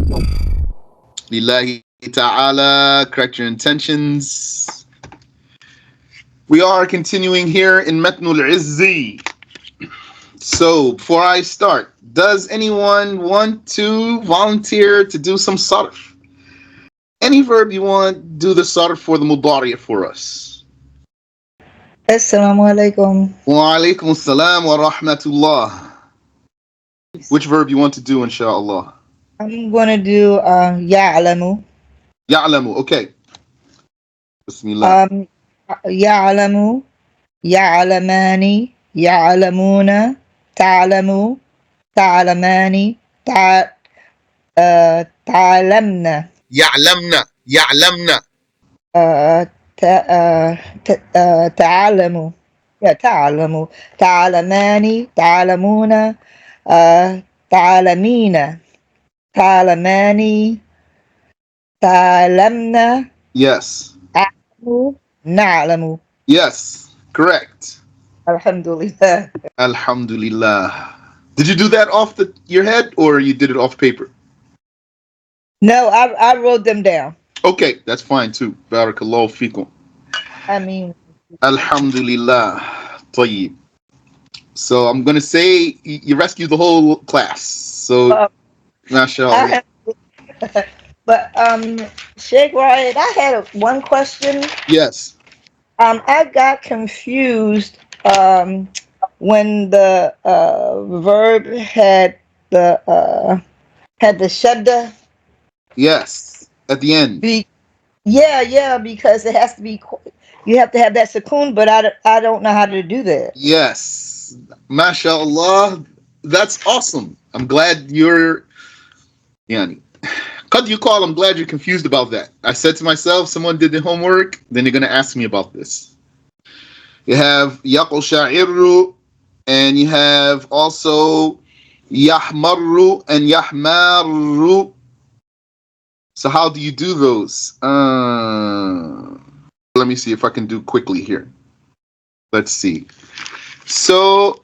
Lillahi ta'ala, correct your intentions. We are continuing here in Matnul Izzi. So, before I start, does anyone want to volunteer to do some sarf? Any verb you want, do the sarf for the MuDari for us. Assalamu alaikum. Wa alaikum assalam wa rahmatullah. Which verb you want to do, inshallah? I'm gonna do ya'lamu. Ya'lamu, okay. Bismillah. Um ya'lamu, ya'lamani, ya'lamuna, ta'lamu, ta'lamani, ta'lamna. Ya'lamna, ya'lamna. تعلموا تعلموا تعلماني تعلمون تعلمين تعلماني تعلمنا Yes. أعلم نعلم. Yes, correct. الحمد لله. Alhamdulillah. Did you do that off your head or you did it off paper? No, I wrote them down. Okay, that's fine too. Barakallahu fikum. I mean, Alhamdulillah. Tayyib. So I'm going to say you rescued the whole class. So, uh, mashallah. I have, but Sheikh Wyatt, I had one question. Yes. I got confused when the verb had the shadda. Yes. At the end. Yeah, because it has to be. You have to have that sukoon, but I don't know how to do that. Yes. Mashallah. That's awesome. I'm glad you're. Yani. Cut you call, I'm glad you're confused about that. I said to myself, someone did the homework, then you're going to ask me about this. You have yaqul sha'iru, and you have also yahmarru and yahmarru. So how do you do those? Let me see if I can do quickly here. Let's see. So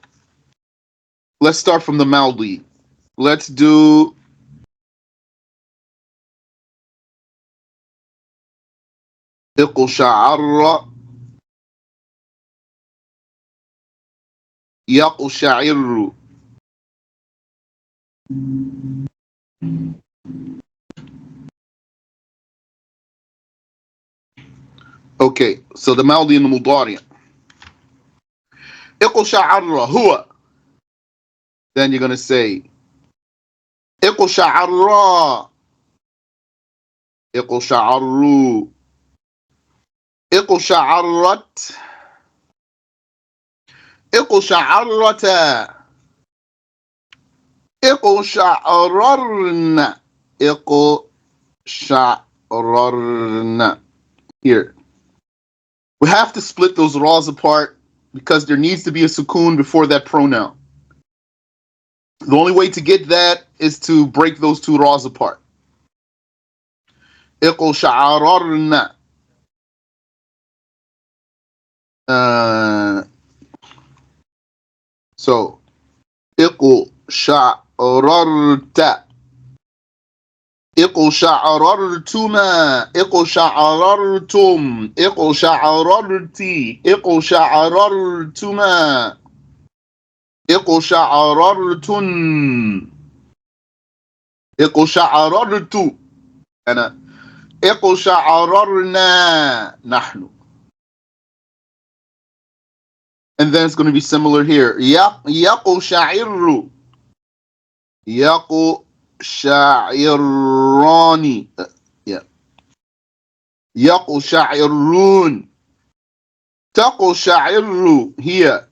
let's start from the Maldi. Let's do اقشعر يقشعر. Okay, so the Maldi and the Mudari. اقشعر هو. Then you're going to say اقشعر اقشعر اقشعرت اقشعرت اقشعررن اقشعررن. Here. We have to split those raws apart because there needs to be a sukoon before that pronoun. The only way to get that is to break those two raws apart. اقشعررن. So اقشعررت اقشعررتما اقشعررتم اقشعررتي اقشعررتما اقشعررتن اقشعررت أنا اقشعررنا نحن. And then it's going to be similar here. يقشعر يقشعران. Yeah. يقشعرون. تقشعر here.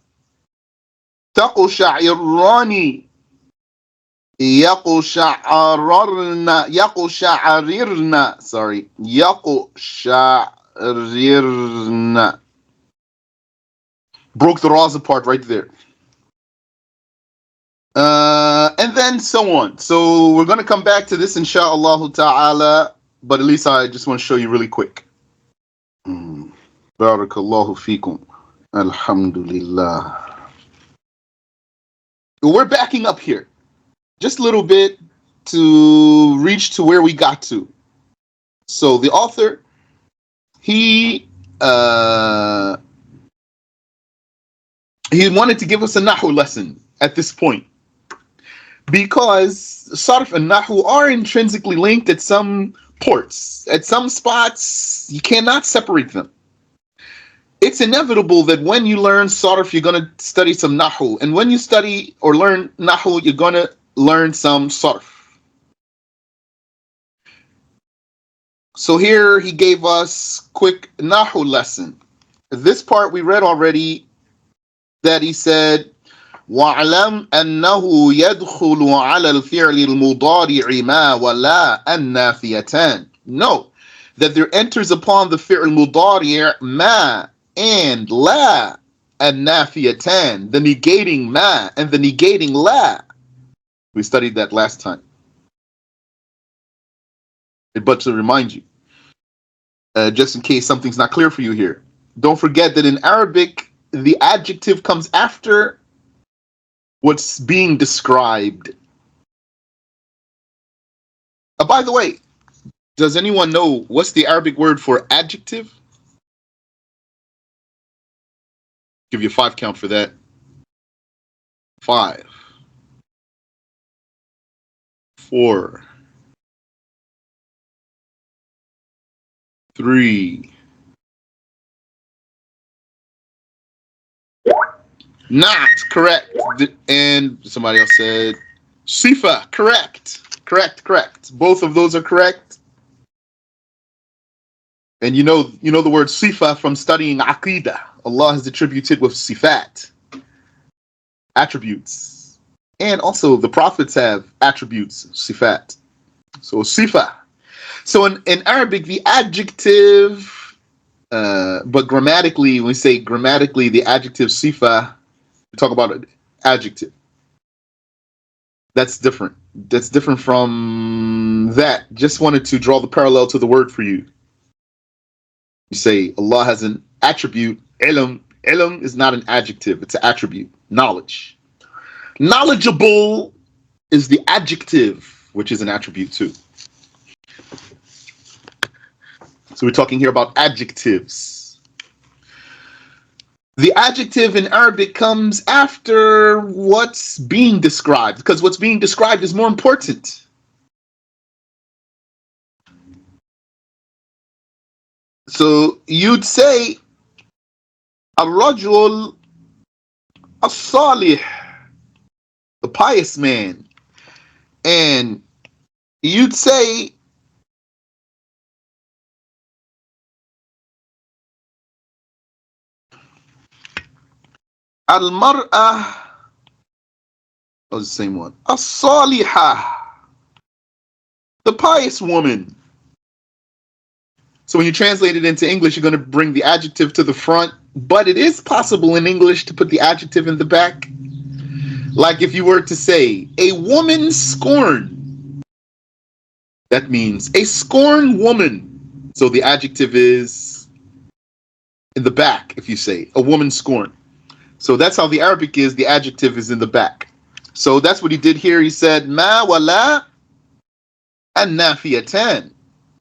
تقشعران. يقشعررن. Sorry. يقشعررن. Broke the raws apart right there. And then so on. So we're going to come back to this insha'Allah ta'ala, but at least I just want to show you really quick. Barakallahu feekum. Alhamdulillah. We're backing up here. Just a little bit. to reach to where we got to. So the author, he wanted to give us a Nahu lesson at this point, because Sarf and Nahu are intrinsically linked at some ports. At some spots, you cannot separate them. It's inevitable that when you learn Sarf, you're going to study some Nahu. And when you study or learn Nahu, you're going to learn some Sarf. So here he gave us quick Nahu lesson. This part we read already, that he said, وَعْلَمْ أَنَّهُ يَدْخُلُ عَلَى الْفِعْلِ الْمُضَارِعِ مَا وَلَا النَّافِيَتَانِ. Know that there enters upon the fi'l mudari' ma and la النَّافِيَتَانِ, the negating ma and the negating la. We studied that last time. But to remind you, just in case something's not clear for you here, don't forget that in Arabic, the adjective comes after what's being described. By the way, does anyone know what's the Arabic word for adjective? Give you a 5 count for that. 5, 4, 3. Not correct. And somebody else said Sifa. Correct. Both of those are correct. And you know the word Sifa from studying Aqidah. Allah has attributed with Sifat, attributes. And also the prophets have attributes, Sifat. So Sifa. So in Arabic, the adjective, but grammatically, when we say grammatically, the adjective Sifa, we talk about an adjective. That's different. That's different from that. Just wanted to draw the parallel to the word for you. You say Allah has an attribute, ilm. Ilm is not an adjective, it's an attribute, knowledge. Knowledgeable is the adjective, which is an attribute too. So we're talking here about adjectives. The adjective in Arabic comes after what's being described, because what's being described is more important. So you'd say Ar-Rajul As-Salih, the pious man. And you'd say Al-Mar'ah, oh, the same one. As-Salihah, the pious woman. So when you translate it into English, you're going to bring the adjective to the front, but it is possible in English to put the adjective in the back. Like if you were to say, a woman scorned, that means a scorned woman. So the adjective is in the back if you say, a woman scorned. So that's how the Arabic is, the adjective is in the back. So that's what he did here. He said, ma wala an-nafiyatan.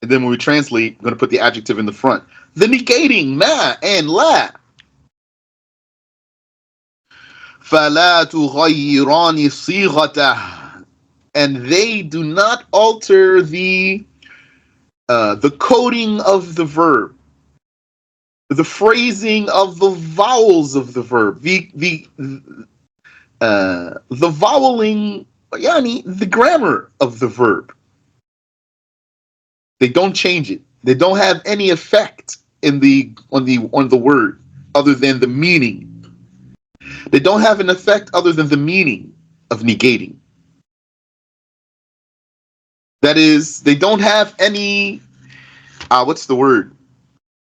And then when we translate, we're going to put the adjective in the front. The negating ma and la. فَلَا تُغَيِّرَانِ صِيغَتَهُ. And they do not alter the coding of the verb, the phrasing of the vowels of the verb, the voweling, yani the grammar of the verb. They don't change it. They don't have any effect on the word other than the meaning. They don't have an effect other than the meaning of negating. That is, they don't have any, what's the word?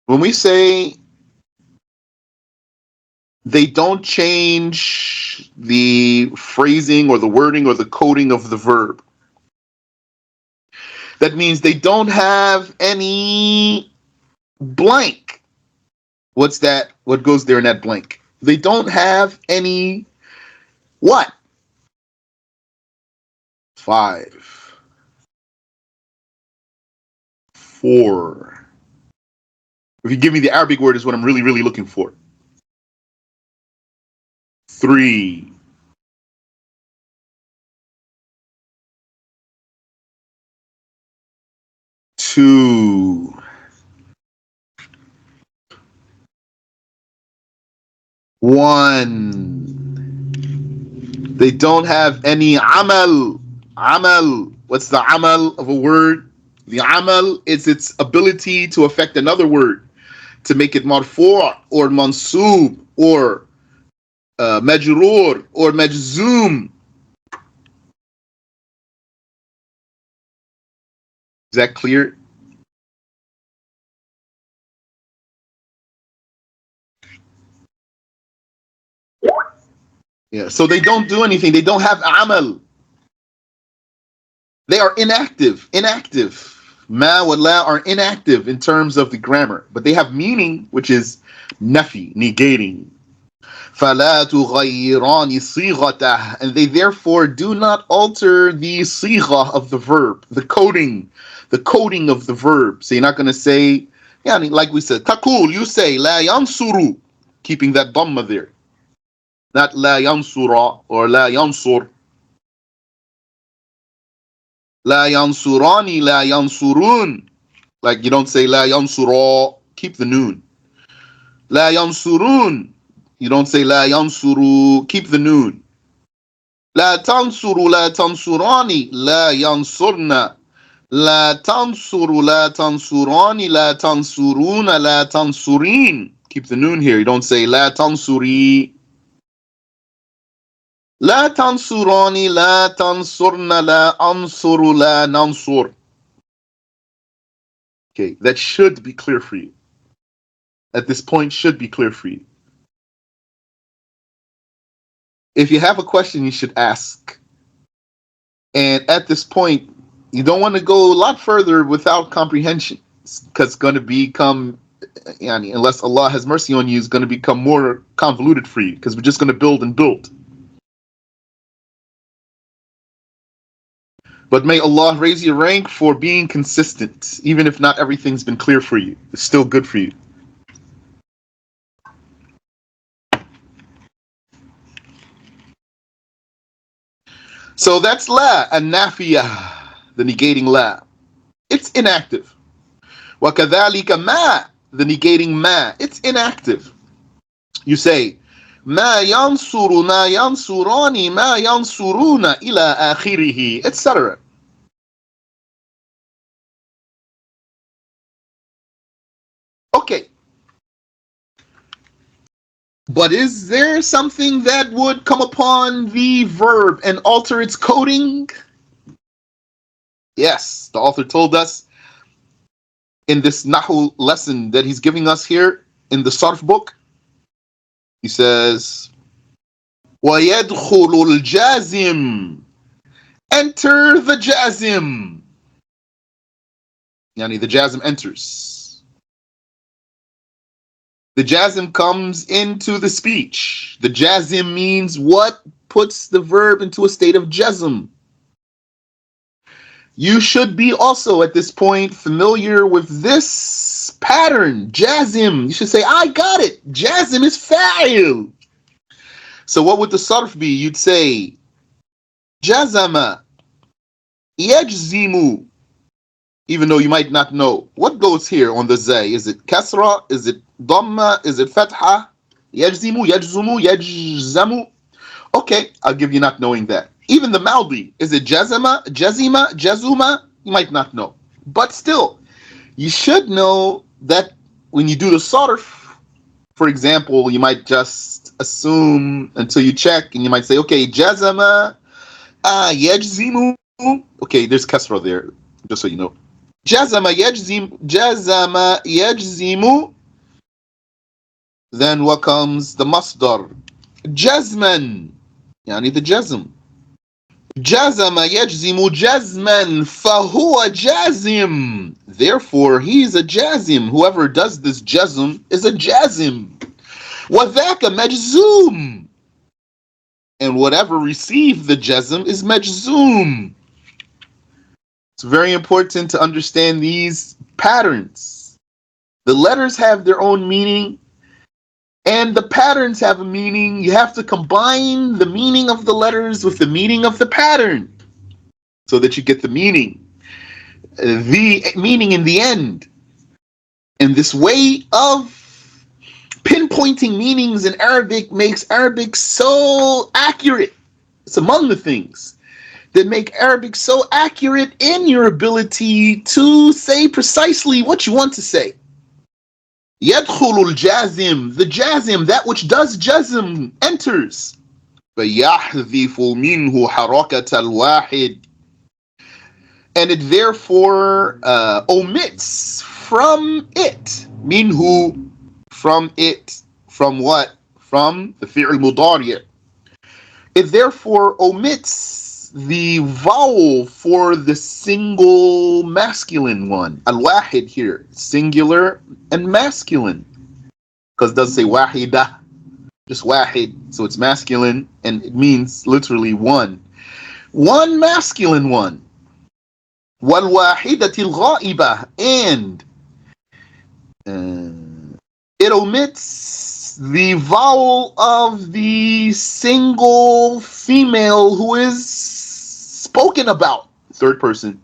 When we say they don't change the phrasing or the wording or the coding of the verb, that means they don't have any blank. What's that? What goes there in that blank? They don't have any what? 5, 4. If you give me the Arabic word, is what I'm really, really looking for. 3. 2. 1. They don't have any amal. Amal. What's the amal of a word? The amal is its ability to affect another word, to make it marfu' or mansub or majroor or majzoom. Is that clear? Yeah. So they don't do anything. They don't have amal. They are inactive. Inactive. Ma wa la are inactive in terms of the grammar, but they have meaning, which is nafi, negating. فَلَا تُغَيِّرَانِ صِيغَتَهُ, and they therefore do not alter the sigha of the verb, the coding of the verb. So you're not going to say, yeah, like we said, takul, you say, la yansuru, keeping that dhamma there. Not la yansura or la yansur. La yansurani, la yansurun. Like you don't say la yansura, keep the noon. La yansurun. You don't say la yansuru, keep the noon. La tansuru, la tansurani, la yansurna. La tansuru, la tansurani, la tansuruna, la tansurin. Keep the noon here. You don't say la tansuri. La tansurani, la tansurna, la ansuru, la nansur. Okay, that should be clear for you. At this point, should be clear for you. If you have a question, you should ask. And at this point, you don't want to go a lot further without comprehension, because it's going to become, unless Allah has mercy on you, it's going to become more convoluted for you, because we're just going to build and build. But may Allah raise your rank for being consistent, even if not everything's been clear for you. It's still good for you. So that's la, an-nafiyah, the negating la. It's inactive. وَكَذَلِكَ ma, the negating ma. It's inactive. You say, ma yansuru, ma yansurani, ma yansuruna, ila akhirihi, etc. Okay. But is there something that would come upon the verb and alter its coding? Yes, the author told us in this Nahu lesson that he's giving us here in the Sarf book. He says, وَيَدْخُلُ الْجَازِم, enter the Jaazim. Yani the Jaazim enters. The Jaazim comes into the speech. The Jaazim means what puts the verb into a state of jazm. You should be also at this point familiar with this pattern, Jaazim. You should say, I got it. Jaazim is fa'il. So what would the sarf be? You'd say, jazama, yajzimu. Even though you might not know. What goes here on the zay? Is it kasra? Is it dhamma? Is it fatha? Yajzimu, yajzumu, yajzamu. Okay, I'll give you not knowing that. Even the maldi, is it jazama, jazima, jazuma? You might not know. But still, you should know that when you do the sarf, for example, you might just assume until you check, and you might say, okay, jazama, yajzimu. Okay, there's kasra there, just so you know. Jazama yajzimu. Then what comes? The masdar. Jazman. Yani the jazm. Jazama yajzimu jazman. Fahuwa jazim. Therefore, he's a jazim. Whoever does this jazm is a jazim. Wadhaka majzoom. And whatever received the jazm is majzoom. It's very important to understand these patterns. The letters have their own meaning, and the patterns have a meaning. You have to combine the meaning of the letters with the meaning of the pattern so that you get the meaning in the end. And this way of pinpointing meanings in Arabic makes Arabic so accurate. It's among the things that make Arabic so accurate in your ability to say precisely what you want to say. يدخل الجازم, the jazim, that which does jazm, enters. فيحذف منه حركة الواحد, and it therefore omits from it. Minhu, from it. From what? From the fi'l MuDari. It therefore omits the vowel for the single masculine one. Al-wahid here, singular and masculine. Because it doesn't say wahida, just wahid. So it's masculine and it means literally one. One masculine one. وَالْوَاحِدَةِ الْغَائِبَةِ, and it omits the vowel of the single female who is spoken about, third person.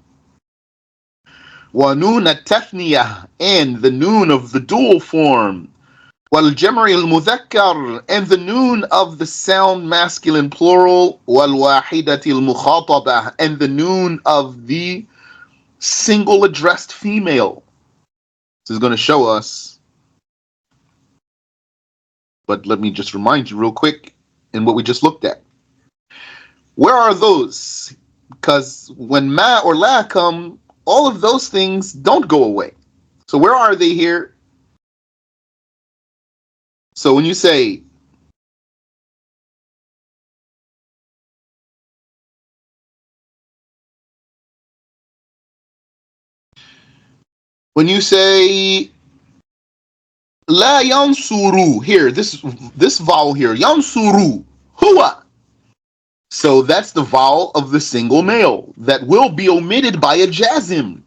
وَنُونَ التَّثْنِيَةِ, and the noon of the dual form. وَالْجَمْعِ الْمُذَكَّرِ, and the noon of the sound masculine plural. وَالْوَاحِدَةِ الْمُخَاطَبَةِ, and the noon of the single addressed female. This is going to show us, but let me just remind you real quick in what we just looked at. Where are those? Because when ma or la come, all of those things don't go away. So where are they here? So when you say la yansuru, here, this vowel here, yansuru, huwa. So that's the vowel of the single male that will be omitted by a jazim.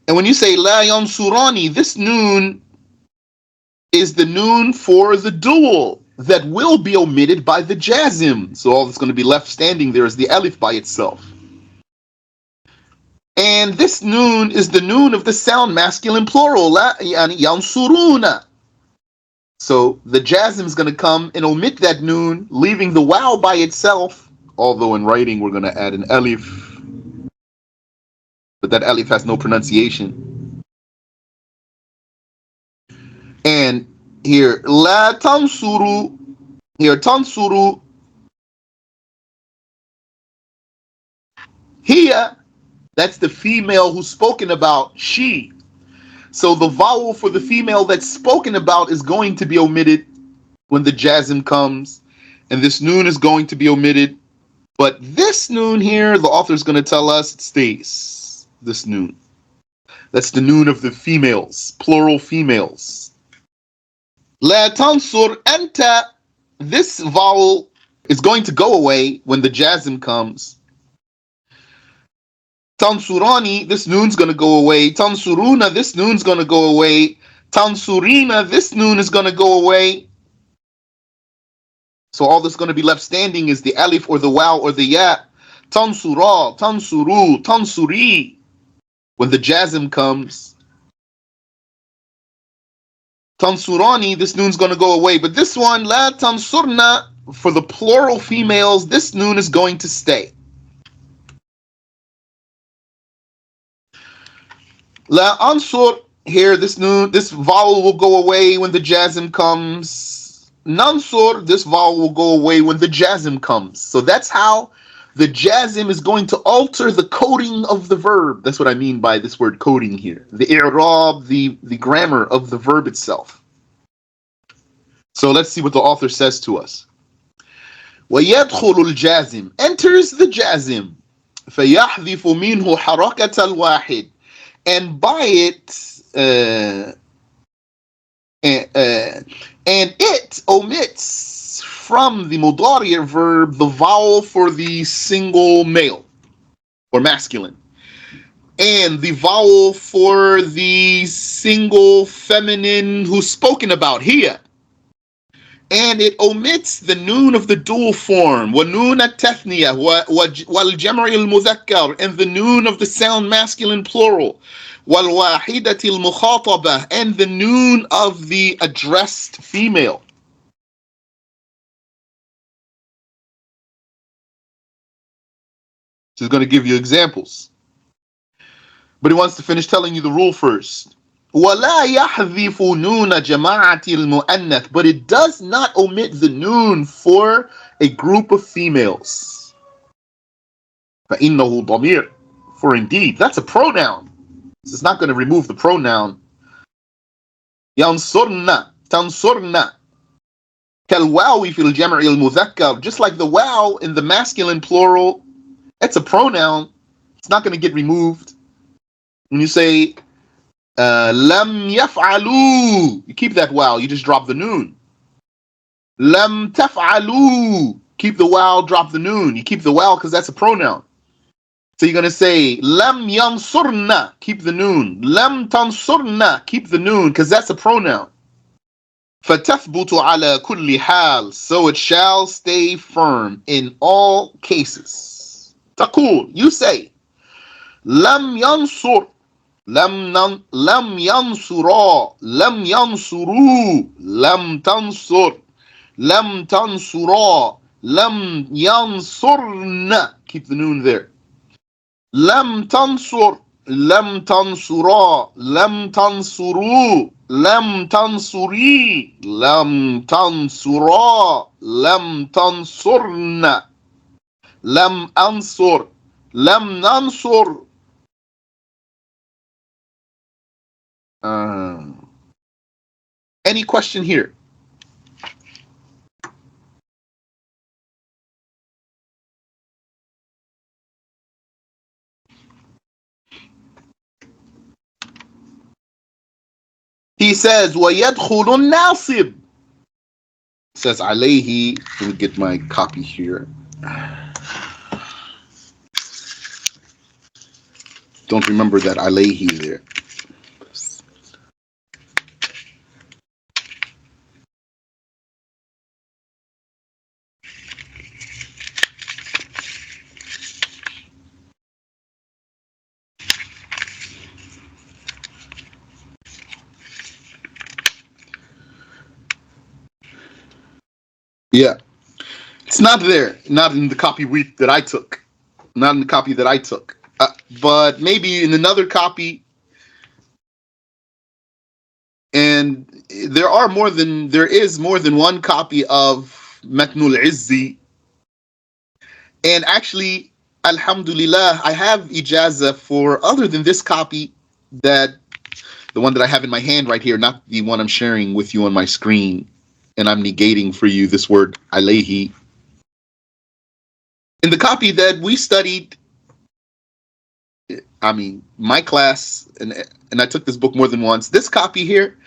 And when you say la yansurani, this noon is the noon for the dual that will be omitted by the jazim. So all that's going to be left standing there is the alif by itself. And this noon is the noon of the sound masculine plural, la yani yansuruna. So the jazm is going to come and omit that noon, leaving the waw by itself. Although in writing we're going to add an alif, but that alif has no pronunciation. And here, la tansuru, here tansuru, here, that's the female who's spoken about, she. So the vowel for the female that's spoken about is going to be omitted when the jazm comes, and this noon is going to be omitted. But this noon here, the author is going to tell us it stays. This noon. That's the noon of the females, plural females. La tansur anta, this vowel is going to go away when the jazm comes. Tansurani, this noon's going to go away. Tansuruna, this noon's going to go away. Tansurina, this noon is going to go away. So all that's going to be left standing is the alif or the waw or the ya. Tansura, tansuru, tansuri. When the jazm comes. Tansurani, this noon's going to go away. But this one, la tansurna, for the plural females, this noon is going to stay. La ansur, here this noon, this vowel will go away when the jazm comes. Nansur, this vowel will go away when the jazm comes. So that's how the jazm is going to alter the coding of the verb. That's what I mean by this word coding here. The i'rab, the grammar of the verb itself. So let's see what the author says to us. وَيَدْخُلُ الْجَازِم, enters the jazm. فَيَحْذِفُ مِنْهُ حَرَكَةَ الْوَاحِدِ, and by it, and it omits from the MuDari verb the vowel for the single male or masculine. And the vowel for the single feminine who's spoken about here. And it omits the noon of the dual form, وَنُونَ التَّثْنِيَةِ وَالْجَمْعِ الْمُذَكَّرِ, and the noon of the sound masculine plural, وَالْوَاحِدَةِ الْمُخَاطَبَةِ, and the noon of the addressed female. So he's going to give you examples. But he wants to finish telling you the rule first. وَلَا يَحْذِفُ نُونَ جَمَاعَةِ الْمُؤَنَّثِ, but it does not omit the noon for a group of females. فَإِنَّهُ ضَمِيرٌ, for indeed, that's a pronoun. It's not going to remove the pronoun. يَنْصُرْنَ تَنْصُرْنَ كَالْوَاوِ فِي الْجَمْعِ الْمُذَكَّرِ, just like the wow in the masculine plural, it's a pronoun. It's not going to get removed. When you say lam yaf'alu, you keep that wow, you just drop the noon. Lam taf'alu, keep the wow, drop the noon. You keep the wow because that's a pronoun. So you're going to say lam yansurna, keep the noon. Lam tansurna, keep the noon because that's a pronoun. فَتَثْبُتُ عَلَى كُلِّ حَالٍ, so it shall stay firm in all cases. تقول, you say lam yansur, lam yansura, lam yansuru, lam tansur, lam tansura, lam yansurna, keep the noon there. Lam tansur, lam tansura, lam tansuru, lam tansuri, lam tansura, lam tansurna, lam ansur, lam nansur. Any question here? He says, وَيَدْخُلُ النَّاسِب. Says alayhi. Let me get my copy here. Don't remember that alayhi there. Yeah, it's not there. Not in the copy that I took. Not in the copy that I took. But maybe in another copy. And there is more than one copy of Matnul Izzi. And actually, alhamdulillah, I have ijazah for other than this copy, that the one that I have in my hand right here, not the one I'm sharing with you on my screen. And I'm negating for you this word alayhi. In the copy that we studied, I mean, my class, and I took this book more than once, this copy here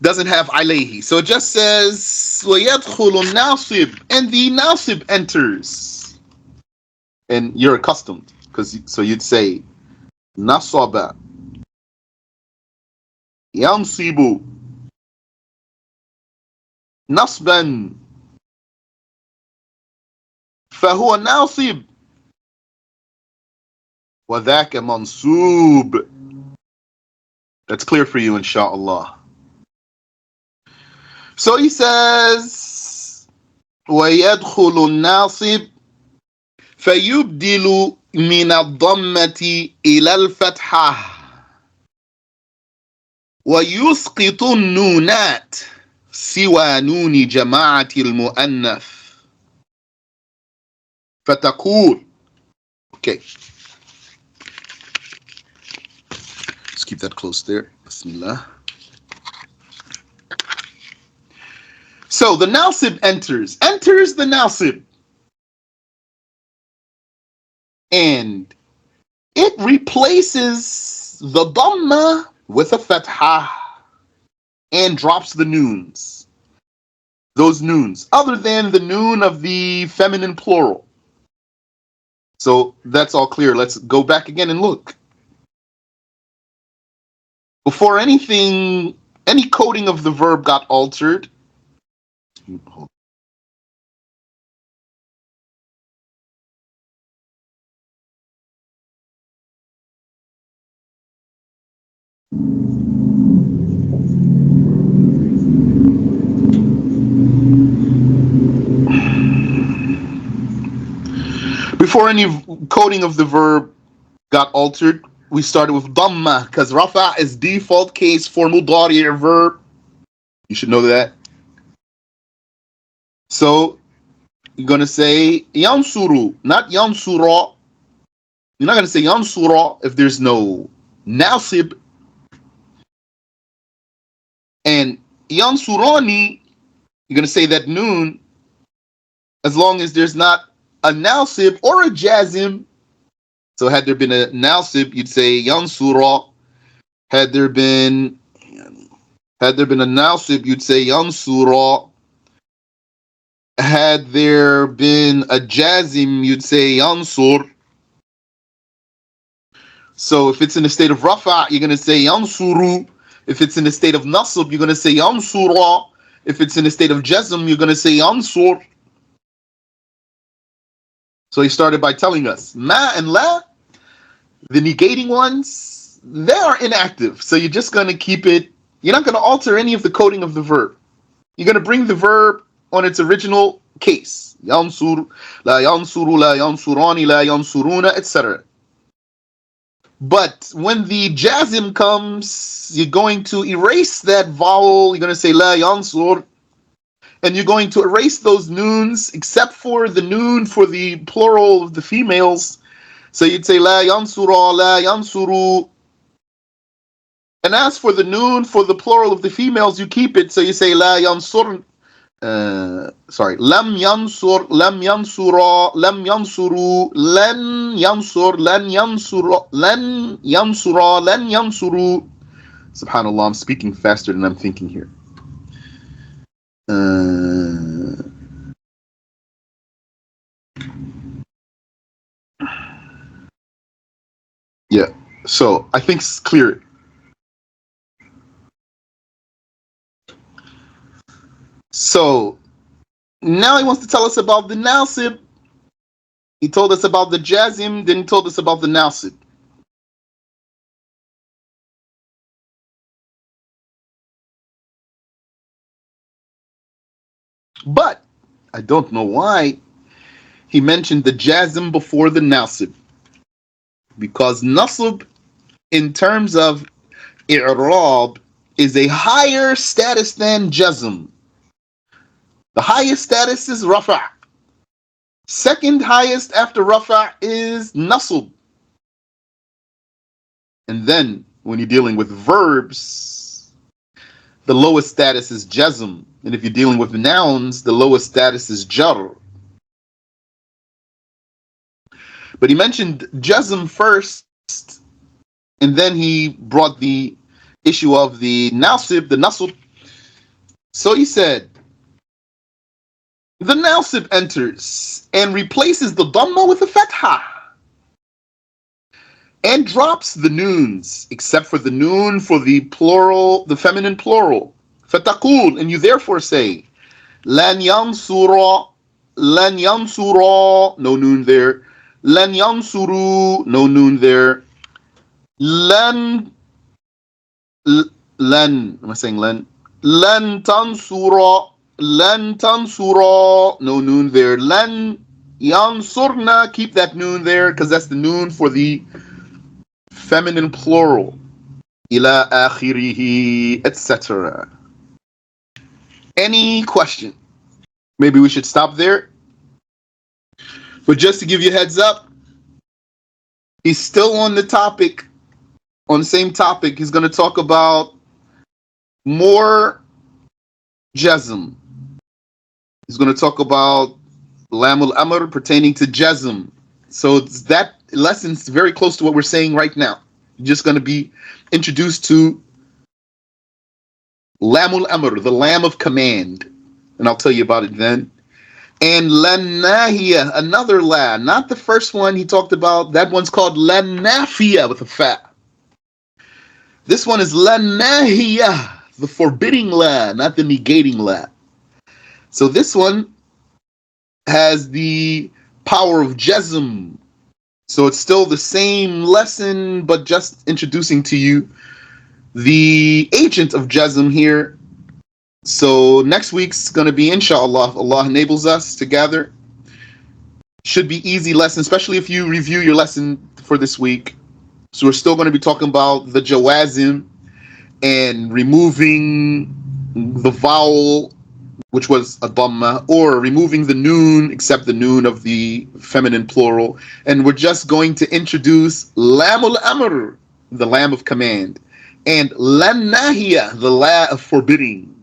doesn't have alayhi. So it just says, وَيَدْخُلُ النَّاسِب, and the NaaSib enters. And you're accustomed, so you'd say, nasaba, yansibu, nasban, فهو ناصب وذاك منصوب. That's clear for you, inshallah. So he says, ويدخل الناصب فيبدل من الضمة إلى الفتحة ويسقط النونات سوى نون جماعة المؤنث فتقول. Okay. Let's keep that close there. Bismillah. So the NaaSib enters the NaaSib. And it replaces the Dhamma with a Fatha and drops the noons. Those noons, other than the noon of the feminine plural. So that's all clear. Let's go back again and look. before anything, any coding of the verb got altered. Before any coding of the verb got altered, we started with Dhamma, because Rafa is default case for MuDari verb. You should know that. So you're going to say Yansuru, not Yansura. You're not going to say Yansura if there's no NaaSib. And Yansurani, you're going to say that noon as long as there's not a NaaSib or a Jaazim. So had there been a NaaSib, you'd say Yansura. Had there been a NaaSib, you'd say Yansura. Had there been a Jaazim, you'd say Yansur. So if it's in the state of Rafa, you're going to say Yansuru. If it's in the state of Nasb, you're going to say Yansura. If it's in the state of Jazm, you're going to say Yansur. So he started by telling us, Ma and La, the negating ones, they are inactive. So you're just going to keep it, you're not going to alter any of the coding of the verb. You're going to bring the verb on its original case. Yansur, la yansuru, la yansurani, la yansuruna, etc. But when the Jaazim comes, you're going to erase that vowel. You're going to say la yansur. And you're going to erase those noons, except for the noon for the plural of the females. So you'd say la yansura, la yansuru. And as for the noon for the plural of the females, you keep it. So you say la yansur. Lam yansur, lam yansura, lam yansuru, lan yansur, lan yansura, lan yansura, lan yansuru. Subhanallah, I'm speaking faster than I'm thinking here. Yeah, so I think it's clear. So now he wants to tell us about the NaaSib. He told us about the Jaazim, then he told us about the NaaSib. But I don't know why he mentioned the Jaazim before the NaaSib. Because Nasb, in terms of i'rab, is a higher status than Jazm. The highest status is Rafa'. Second highest after Rafa' is Nasb. And then, when you're dealing with verbs, the lowest status is Jazm. And if you're dealing with nouns, the lowest status is Jar. But he mentioned Jazm first, and then he brought the issue of the NaaSib, the Nasb. So he said, the NaaSib enters and replaces the Dhamma with a Fatha, and drops the noons, except for the noon for the plural, the feminine plural. Fataqul, and you therefore say, Lan yansura, no noon there. Lan yansuru, no noon there. Lan, am I saying lan? Lan tansura, no noon there. Lan yansurna, keep that noon there, because that's the noon for the feminine plural. Ila akhirihi, etc. Any question? Maybe we should stop there. But just to give you a heads up, he's still on the topic, on the same topic. He's going to talk about more Jazm. He's going to talk about Lamul Amr pertaining to Jazm. So that lesson's very close to what we're saying right now. You're just going to be introduced to Lamul Amr, the lamb of command. And I'll tell you about it then. And Lan Nahiya, another la, not the first one he talked about. That one's called Lan Nafiya with a fa. This one is la nahiya, the forbidding la, not the negating la. So this one has the power of Jaazim. So it's still the same lesson, but just introducing to you the agent of Jaazim here. So next week's going to be, inshallah, if Allah enables us to gather. Should be easy lesson, especially if you review your lesson for this week. So we're still going to be talking about the Jaazim and removing the vowel, which was a dhamma, or removing the noon, except the noon of the feminine plural. And we're just going to introduce lamul amr, the lamb of command, and lam nahiya, the la of forbidding.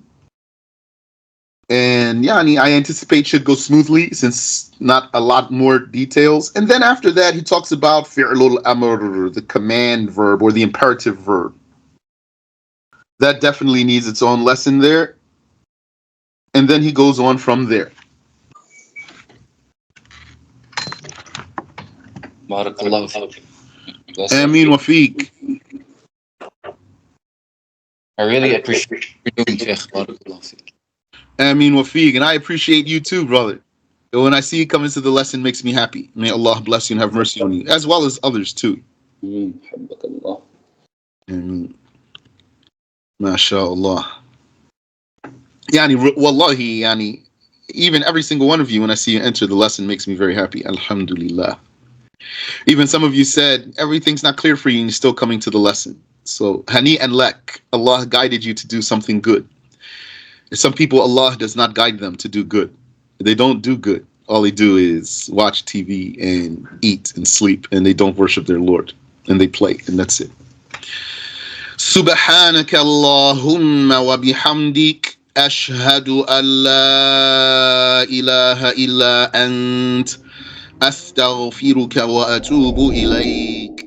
And yani, I anticipate should go smoothly since not a lot more details. And then after that, he talks about fi'lul amr, the command verb or the imperative verb. That definitely needs its own lesson there. And then he goes on from there. Barakallahu feek. Ameen wa feek. I really appreciate what you're doing, Sheikh. Barakallahu feek. Ameen wa feek. And I appreciate you too, brother. When I see you come into the lesson, it makes me happy. May Allah bless you and have mercy on you, as well as others too. Ameen. MashaAllah. Yani, wallahi, yani, even every single one of you, when I see you enter the lesson, makes me very happy. Alhamdulillah. Even some of you said everything's not clear for you and you're still coming to the lesson. So, hani and lek, Allah guided you to do something good. And some people, Allah does not guide them to do good. They don't do good. All they do is watch TV and eat and sleep, and they don't worship their Lord. And they play, and that's it. Subhanaka Allahumma wa bihamdik. أشهد أن لا إله إلا أنت أستغفرك وأتوب إليك